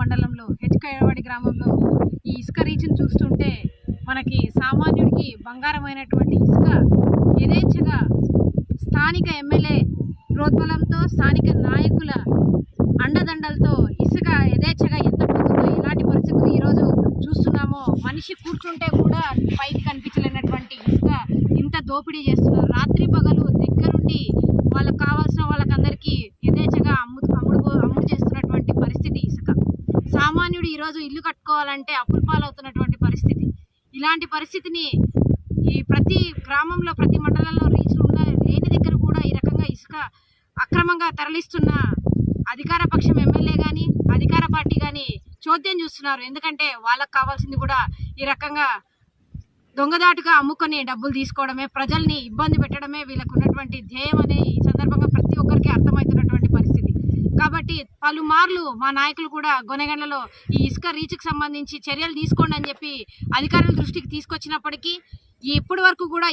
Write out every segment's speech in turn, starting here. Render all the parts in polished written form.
మండలంలో హెచ్కయవాడి గ్రామంలో ఈ ఇసుక రీచ్ని చూస్తుంటే మనకి సామాన్యుడికి బంగారమైనటువంటి ఇసుక యథేచ్ఛగా స్థానిక ఎమ్మెల్యే ప్రోద్బలంతో స్థానిక నాయకుల అండదండలతో ఇసుక యథేచ్ఛగా ఎంత పోతుందో ఇలాంటి పరిస్థితులు ఈరోజు చూస్తున్నామో. మనిషి కూర్చుంటే కూడా పైకి కనిపించలేనటువంటి ఇసుక ఇంత దోపిడీ చేస్తున్నారు. రాత్రి పగలు దగ్గరుండి వాళ్ళకు కావాల్సిన వాళ్ళకందరికీ యథేచ్ఛగా అమ్ముడు చేస్తున్నటువంటి పరిస్థితి ఇసుక. సామాన్యుడు ఈరోజు ఇల్లు కట్టుకోవాలంటే అప్పుల పాలవుతున్నటువంటి పరిస్థితి. ఇలాంటి పరిస్థితిని ఈ ప్రతి గ్రామంలో ప్రతి మండలంలో రీచ్లు ఉన్న లేని దగ్గర కూడా ఈ రకంగా ఇసుక అక్రమంగా తరలిస్తున్న అధికార పక్షం ఎమ్మెల్యే కానీ అధికార పార్టీ కానీ చోద్యం చూస్తున్నారు. ఎందుకంటే వాళ్ళకు కావాల్సింది కూడా ఈ రకంగా దొంగదాటుగా అమ్ముకొని డబ్బులు తీసుకోవడమే, ప్రజల్ని ఇబ్బంది పెట్టడమే వీళ్ళకు ఉన్నటువంటి ధ్యేయం అనే ఈ సందర్భంగా ప్రతి ఒక్కరికి అర్థమవుతున్నటువంటి పరిస్థితి. కాబట్టి పలుమార్లు మా నాయకులు కూడా గొనెగండ్లలో ఈ ఇసుక రీచ్కి సంబంధించి చర్యలు తీసుకోండి అని చెప్పి అధికారుల దృష్టికి తీసుకొచ్చినప్పటికీ ఇప్పటి వరకు కూడా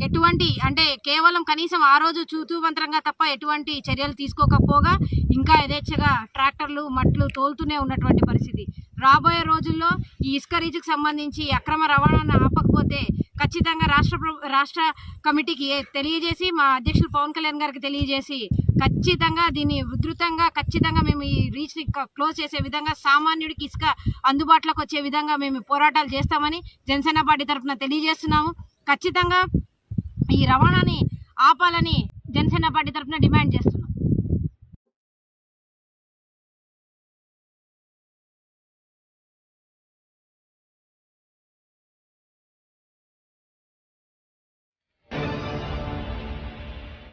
ఎటువంటి అంటే కేవలం కనీసం ఆ రోజు చూతూమంత్రంగా తప్ప ఎటువంటి చర్యలు తీసుకోకపోగా ఇంకా యథేచ్ఛగా ట్రాక్టర్లు మట్లు తోలుతూనే ఉన్నటువంటి పరిస్థితి. రాబోయే రోజుల్లో ఈ ఇసుక రీచ్కి సంబంధించి అక్రమ రవాణాను ఆపకపోతే ఖచ్చితంగా రాష్ట్ర కమిటీకి తెలియజేసి మా అధ్యక్షులు పవన్ కళ్యాణ్ గారికి తెలియజేసి ఖచ్చితంగా దీన్ని ఉధృతంగా ఖచ్చితంగా మేము ఈ రీచ్ని క్లోజ్ చేసే విధంగా సామాన్యుడికి ఇసుక అందుబాటులోకి వచ్చే విధంగా మేము పోరాటాలు చేస్తామని జనసేన పార్టీ తరఫున తెలియజేస్తున్నాము. ఖచ్చితంగా ఈ రవాణాని ఆపాలని జనసేన పార్టీ తరఫున డిమాండ్ చేస్తున్నాం.